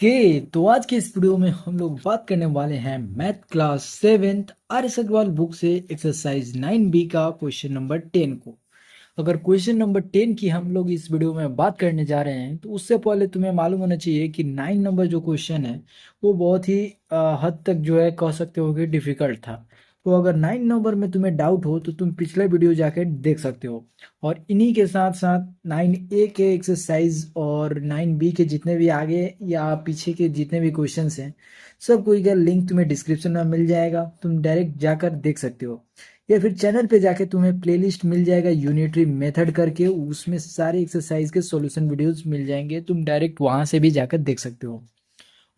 तो आज के इस वीडियो में हम लोग बात करने वाले हैं math class 7th R S. Agarwal book से एक्सरसाइज 9B का क्वेश्चन नंबर 10 को। अगर क्वेश्चन नंबर 10 की हम लोग इस वीडियो में बात करने जा रहे हैं तो उससे पहले तुम्हें मालूम होना चाहिए कि 9 नंबर जो क्वेश्चन है वो बहुत ही हद तक जो है कह सकते हो कि डिफिकल्ट था। तो अगर 9 नंबर में तुम्हें डाउट हो तो तुम पिछले वीडियो जाकर देख सकते हो। और इन्हीं के साथ साथ 9A के एक्सरसाइज और 9B के जितने भी आगे या पीछे के जितने भी क्वेश्चंस हैं सब कोई का लिंक तुम्हें डिस्क्रिप्शन में मिल जाएगा, तुम डायरेक्ट जाकर देख सकते हो। या फिर चैनल पे जाके तुम्हें प्लेलिस्ट मिल जाएगा यूनिटरी मेथड करके, उसमें सारे एक्सरसाइज के सॉल्यूशन वीडियोस मिल जाएंगे, तुम डायरेक्ट वहां से भी जाकर देख सकते हो।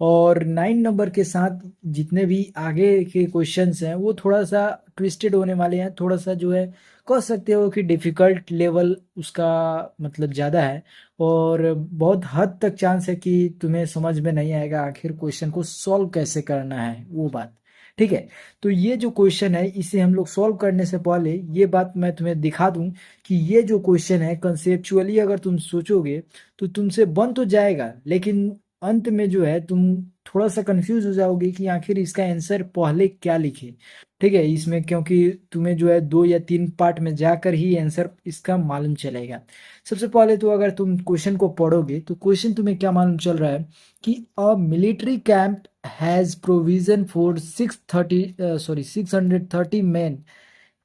और 9 नंबर के साथ जितने भी आगे के क्वेश्चंस हैं वो थोड़ा सा ट्विस्टेड होने वाले हैं, थोड़ा सा जो है कह सकते हो कि डिफ़िकल्ट लेवल उसका मतलब ज़्यादा है। और बहुत हद तक चांस है कि तुम्हें समझ में नहीं आएगा आखिर क्वेश्चन को सॉल्व कैसे करना है वो बात। ठीक है, तो ये जो क्वेश्चन है इसे हम लोग सॉल्व करने से पहले ये बात मैं तुम्हें दिखा दूं कि ये जो क्वेश्चन है कंसेप्चुअली अगर तुम सोचोगे तो तुमसे बन तो जाएगा, लेकिन अंत में जो है तुम थोड़ा सा कंफ्यूज हो जाओगे कि आखिर इसका आंसर पहले क्या लिखे। ठीक है, इसमें क्योंकि तुम्हें जो है 2 या 3 पार्ट में जाकर ही आंसर इसका मालूम चलेगा। सबसे पहले तो अगर तुम क्वेश्चन को पढ़ोगे तो क्वेश्चन तुम्हें क्या मालूम चल रहा है कि a military camp has provision for 630 man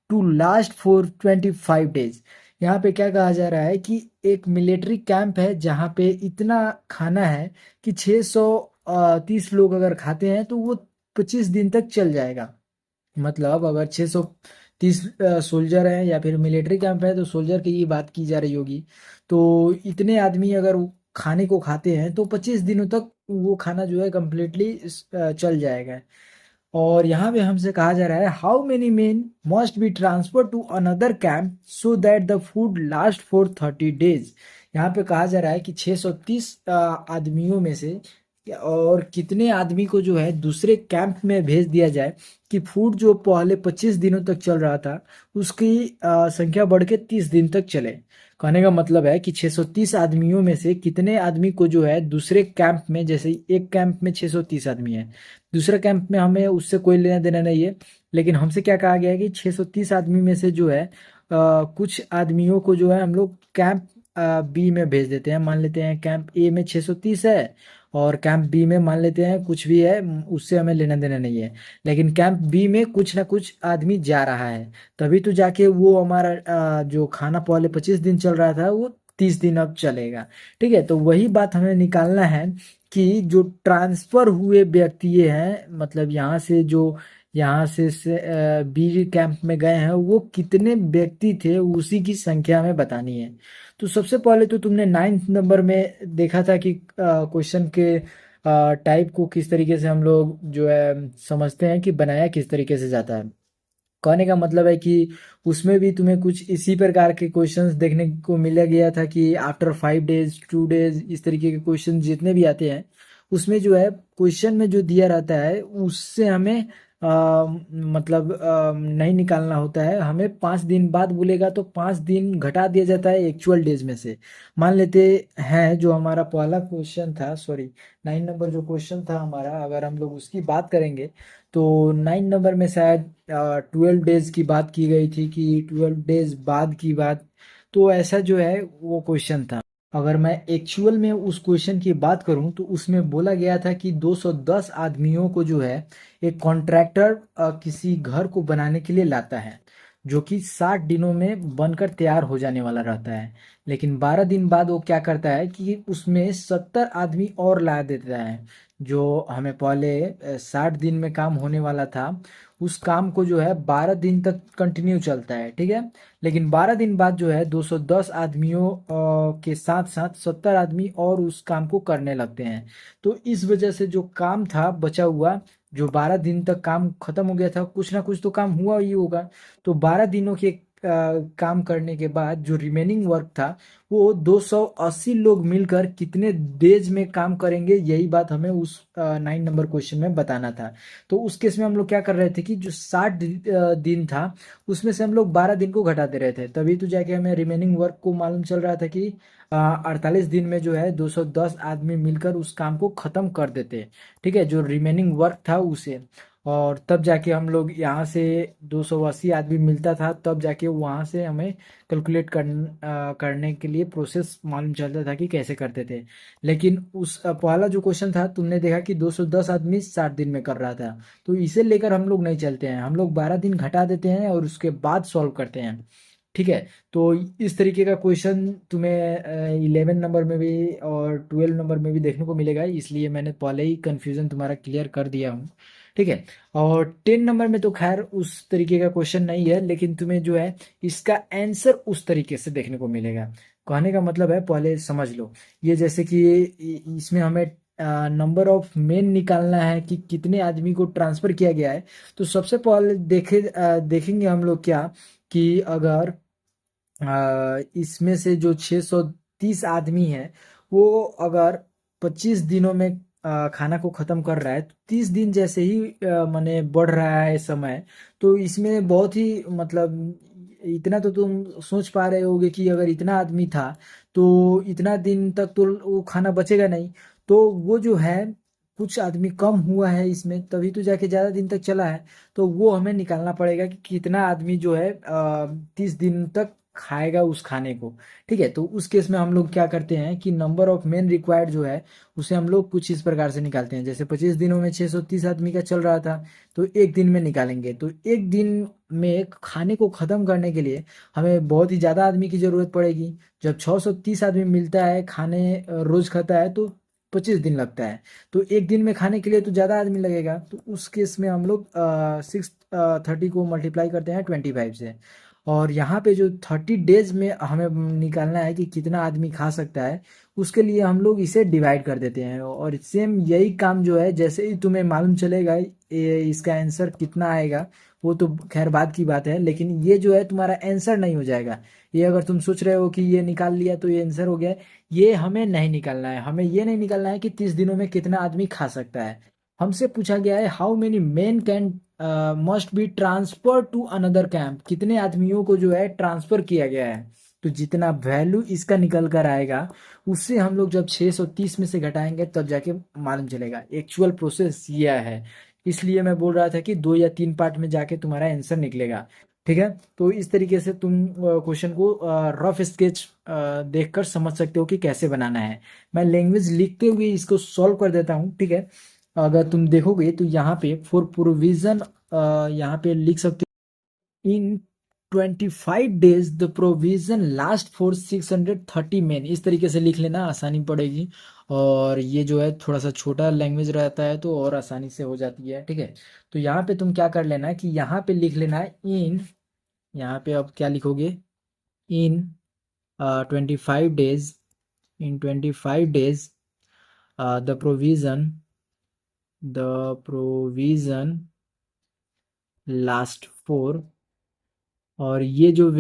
to last for 25 days. यहाँ पे क्या कहा जा रहा है कि एक मिलिट्री कैंप है जहाँ पे इतना खाना है कि 630 लोग अगर खाते हैं तो वो 25 दिन तक चल जाएगा। मतलब अगर 630 सोल्जर हैं या फिर मिलिट्री कैंप है तो सोल्जर की ये बात की जा रही होगी। तो इतने आदमी अगर खाने को खाते हैं तो 25 दिनों तक वो खाना जो है कम्प्लीटली चल जाएगा। और यहाँ पे हमसे कहा जा रहा है how many men must be transfer to another camp so that the food last for 30 days. यहाँ पे कहा जा रहा है कि 630 आदमियों में से और कितने आदमी को जो है दूसरे कैंप में भेज दिया जाए कि फूड जो पहले 25 दिनों तक चल रहा था उसकी संख्या बढ़ के 30 दिन तक चले। कहने का मतलब है कि 630 आदमियों में से कितने आदमी को जो है दूसरे कैंप में, जैसे एक कैंप में 630 आदमी है, दूसरे कैंप में हमें उससे कोई लेना देना नहीं है, लेकिन हमसे क्या कहा गया है कि 630 आदमी में से जो है कुछ आदमियों को जो है हम लोग कैंप बी में भेज देते हैं। मान लेते हैं कैंप ए में 630 है और कैंप बी में मान लेते हैं कुछ भी है, उससे हमें लेना देना नहीं है, लेकिन कैंप बी में कुछ ना कुछ आदमी जा रहा है, तभी तो जाके वो हमारा जो खाना पहले 25 दिन चल रहा था वो 30 दिन अब चलेगा। ठीक है, तो वही बात हमें निकालना है कि जो ट्रांसफर हुए व्यक्ति ये हैं, मतलब यहाँ से बी कैंप में गए हैं वो कितने व्यक्ति थे उसी की संख्या हमें बतानी है। तो सबसे पहले तो तुमने 9th नंबर में देखा था कि क्वेश्चन के टाइप को किस तरीके से हम लोग जो है समझते हैं कि बनाया किस तरीके से जाता है। कहने का मतलब है कि उसमें भी तुम्हें कुछ इसी प्रकार के क्वेश्चंस देखने को मिला गया था कि आफ्टर 5 डेज 2 डेज इस तरीके के क्वेश्चन जितने भी आते हैं उसमें जो है क्वेश्चन में जो दिया रहता है उससे हमें मतलब नहीं निकालना होता है। हमें 5 दिन बाद बोलेगा तो 5 दिन घटा दिया जाता है एक्चुअल डेज में से। मान लेते हैं जो हमारा पहला क्वेश्चन था, सॉरी 9 नंबर जो क्वेश्चन था हमारा, अगर हम लोग उसकी बात करेंगे तो 9 नंबर में शायद 12 डेज की बात की गई थी कि 12 डेज बाद की बात। तो ऐसा जो है वो क्वेश्चन था। अगर मैं एक्चुअल में उस क्वेश्चन की बात करूं तो उसमें बोला गया था कि 210 आदमियों को जो है एक कॉन्ट्रैक्टर किसी घर को बनाने के लिए लाता है जो कि 60 दिनों में बनकर तैयार हो जाने वाला रहता है। लेकिन 12 दिन बाद वो क्या करता है कि उसमें 70 आदमी और ला देता है। जो हमें पहले 60 दिन में काम होने वाला था उस काम को जो है 12 दिन तक कंटिन्यू चलता है। ठीक है, लेकिन 12 दिन बाद जो है 210 आदमियों के साथ साथ 70 आदमी और उस काम को करने लगते हैं। तो इस वजह से जो काम था बचा हुआ, जो 12 दिन तक काम खत्म हो गया था, कुछ ना कुछ तो काम हुआ ही होगा। तो 12 दिनों के काम करने के बाद जो रिमेनिंग वर्क था वो 280 लोग मिलकर कितने डेज में काम करेंगे, यही बात हमें उस 9 नंबर क्वेश्चन में बताना था। तो उस केस में हम लोग क्या कर रहे थे कि जो 60 दिन था उसमें से हम लोग 12 दिन को घटा दे रहे थे, तभी तो जाके हमें रिमेनिंग वर्क को मालूम चल रहा था कि 48 दिन में जो है 210 आदमी मिलकर उस काम को ख़त्म कर देते। ठीक है, जो रिमेनिंग वर्क था उसे। और तब जाके हम लोग यहाँ से 280 आदमी मिलता था, तब जाके वहाँ से हमें कैलकुलेट करने के लिए प्रोसेस मालूम चलता था कि कैसे करते थे। लेकिन उस पहला जो क्वेश्चन था तुमने देखा कि 210 आदमी 60 दिन में कर रहा था, तो इसे लेकर हम लोग नहीं चलते हैं, हम लोग 12 दिन घटा देते हैं और उसके बाद सॉल्व करते हैं। ठीक है, तो इस तरीके का क्वेश्चन तुम्हें 11 नंबर में भी और 12 नंबर में भी देखने को मिलेगा, इसलिए मैंने पहले ही कन्फ्यूज़न तुम्हारा क्लियर कर दिया हूँ। ठीक है, और 10 नंबर में तो खैर उस तरीके का क्वेश्चन नहीं है, लेकिन तुम्हें जो है इसका आंसर उस तरीके से देखने को मिलेगा। कहने का मतलब है, पहले समझ लो, ये जैसे कि इसमें हमें नंबर ऑफ मेन निकालना है कि कितने आदमी को ट्रांसफ़र किया गया है। तो सबसे पहले देखेंगे हम लोग क्या कि अगर इसमें से जो 630 आदमी है वो अगर 25 दिनों में खाना को ख़त्म कर रहा है, तो 30 दिन जैसे ही माने बढ़ रहा है समय, तो इसमें बहुत ही मतलब इतना तो तुम सोच पा रहे होगे कि अगर इतना आदमी था तो इतना दिन तक तो वो खाना बचेगा नहीं। तो वो जो है कुछ आदमी कम हुआ है इसमें, तभी तो जाके ज़्यादा दिन तक चला है। तो वो हमें निकालना पड़ेगा कि कितना आदमी जो है 30 दिन तक खाएगा उस खाने को। ठीक है, तो उस केस में हम लोग क्या करते हैं कि नंबर ऑफ मेन रिक्वायर्ड जो है उसे हम लोग कुछ इस प्रकार से निकालते हैं। जैसे 25 दिनों में 630 आदमी का चल रहा था, तो एक दिन में निकालेंगे। तो एक दिन में खाने को ख़त्म करने के लिए हमें बहुत ही ज़्यादा आदमी की ज़रूरत पड़ेगी। जब 630 आदमी मिलता है खाने रोज़ खाता है तो 25 दिन लगता है, तो एक दिन में खाने के लिए तो ज़्यादा आदमी लगेगा। तो उस केस में हम लोग 630 को मल्टीप्लाई करते हैं 25 से, और यहाँ पे जो 30 डेज में हमें निकालना है कि कितना आदमी खा सकता है, उसके लिए हम लोग इसे डिवाइड कर देते हैं। और सेम यही काम जो है, जैसे ही तुम्हें मालूम चलेगा इसका आंसर कितना आएगा, वो तो खैर बाद की बात है, लेकिन ये जो है तुम्हारा आंसर नहीं हो जाएगा। ये अगर तुम सोच रहे हो कि ये निकाल लिया तो ये आंसर हो गया, ये हमें नहीं निकालना है। हमें ये नहीं निकालना है कि 30 दिनों में कितना आदमी खा सकता है। हमसे पूछा गया है how many men can must be transfer to another camp, कितने आदमियों को जो है ट्रांसफर किया गया है। तो जितना वैल्यू इसका निकल कर आएगा उससे हम लोग जब 630 में से घटाएंगे तब जाके मालूम चलेगा। एक्चुअल प्रोसेस यह है, इसलिए मैं बोल रहा था कि 2 या 3 पार्ट में जाके तुम्हारा आंसर निकलेगा। ठीक है, तो इस तरीके से तुम क्वेश्चन को रफ स्केच देखकर समझ सकते हो कि कैसे बनाना है। मैं लैंग्वेज लिखते हुए इसको सॉल्व कर देता हूँ। ठीक है, अगर तुम देखोगे तो यहाँ पे फॉर प्रोविजन यहाँ पे लिख सकते हो इन 25 days the provision last for 630 main, इस तरीके से लिख लेना, आसानी पड़ेगी। और ये जो है थोड़ा सा छोटा लैंग्वेज रहता है तो और आसानी से हो जाती है। ठीक है, तो यहाँ पे तुम क्या कर लेना कि यहाँ पे लिख लेना है इन, यहाँ पे अब क्या लिखोगे, इन 25 days, in 25 days the provision last for, और ये जो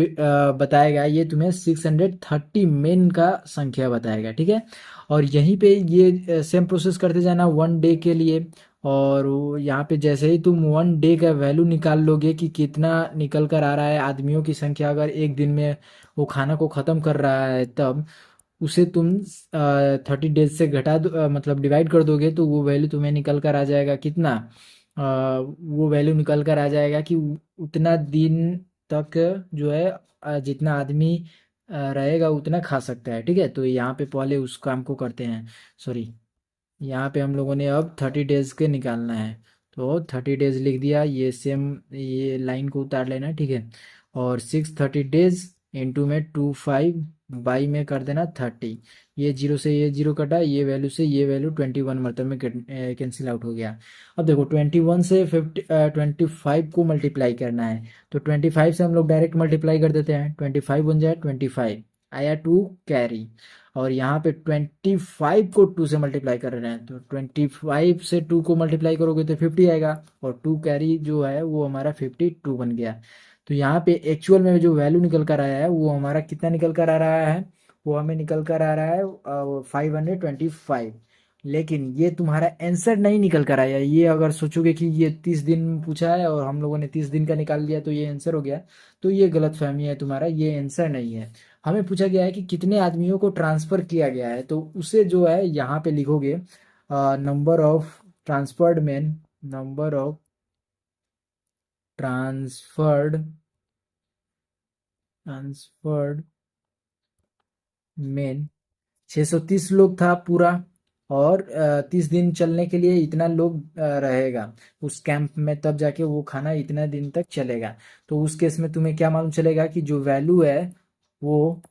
बताएगा ये तुम्हें 630 मेन का संख्या बताएगा। ठीक है, और यहीं पे ये सेम प्रोसेस करते जाना 1 डे के लिए। और यहाँ पे जैसे ही तुम 1 डे का वैल्यू निकाल लोगे कि कितना निकल कर आ रहा है आदमियों की संख्या, अगर एक दिन में वो खाना को ख़त्म कर रहा है, तब उसे तुम 30 डेज से घटा दो, मतलब डिवाइड कर दोगे, तो वो वैल्यू तुम्हें निकल कर आ जाएगा कितना, वो वैल्यू निकल कर आ जाएगा कि उतना दिन तक जो है जितना आदमी रहेगा उतना खा सकता है। ठीक है, तो यहाँ पे पहले उस काम को करते हैं। सॉरी, यहाँ पे हम लोगों ने अब 30 डेज के निकालना है, तो 30 डेज लिख दिया, ये सेम ये लाइन को उतार लेना। ठीक है, और 630 डेज इंटू में 25 बाई में कर देना 30, ये जीरो से ये जीरो कटा, ये वैल्यू से ये वैल्यू 21 मतलब में कैंसिल आउट हो गया। अब देखो 21 से 25 को मल्टीप्लाई करना है, तो 25 से हम लोग डायरेक्ट मल्टीप्लाई कर देते हैं, 25 बन जाए 25, आया 2 कैरी, और यहाँ पे 25 को 2 से मल्टीप्लाई कर रहे हैं, तो 25 से 2 को मल्टीप्लाई करोगे तो 50 आएगा, और 2 कैरी जो है वो हमारा 52 बन गया। तो यहाँ पे एक्चुअल में जो वैल्यू निकल कर आया है वो हमारा कितना निकल कर आ रहा है, वो हमें निकल कर आ रहा है 525। लेकिन ये तुम्हारा आंसर नहीं निकल कर आया। ये अगर सोचोगे कि ये 30 दिन पूछा है और हम लोगों ने 30 दिन का निकाल लिया तो ये आंसर हो गया, तो ये गलत फहमी है तुम्हारा, ये आंसर नहीं है। हमें पूछा गया है कि कितने आदमियों को ट्रांसफ़र किया गया है, तो उसे जो है यहाँ पे लिखोगे number of transferred man, number of transferred transferred main. 630 लोग था पूरा, और 30 दिन चलने के लिए इतना लोग रहेगा उस कैंप में, तब जाके वो खाना इतना दिन तक चलेगा। तो उस केस में तुम्हें क्या मालूम चलेगा कि जो वैल्यू है वो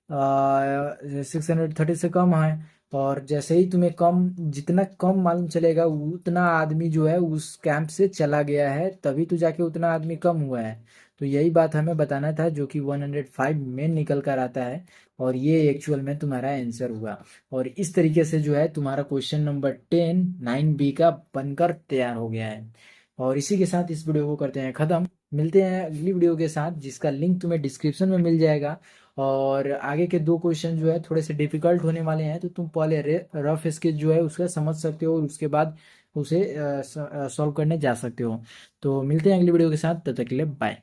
630 से कम है। और जैसे ही तुम्हें कम, जितना कम मालूम चलेगा उतना आदमी जो है उस कैंप से चला गया है, तभी तो जाके उतना आदमी कम हुआ है। तो यही बात हमें बताना था, जो कि 105 में निकल कर आता है, और ये एक्चुअल में तुम्हारा आंसर हुआ। और इस तरीके से जो है तुम्हारा क्वेश्चन नंबर 10 9B का बनकर तैयार हो गया है। और इसी के साथ इस वीडियो को करते हैं ख़त्म। मिलते हैं अगली वीडियो के साथ, जिसका लिंक तुम्हें डिस्क्रिप्शन में मिल जाएगा। और आगे के 2 क्वेश्चन जो है थोड़े से डिफिकल्ट होने वाले हैं, तो तुम पहले रफ स्केच जो है उसका समझ सकते हो, और उसके बाद उसे सॉल्व करने जा सकते हो। तो मिलते हैं अगली वीडियो के साथ, तब तक के लिए बाय।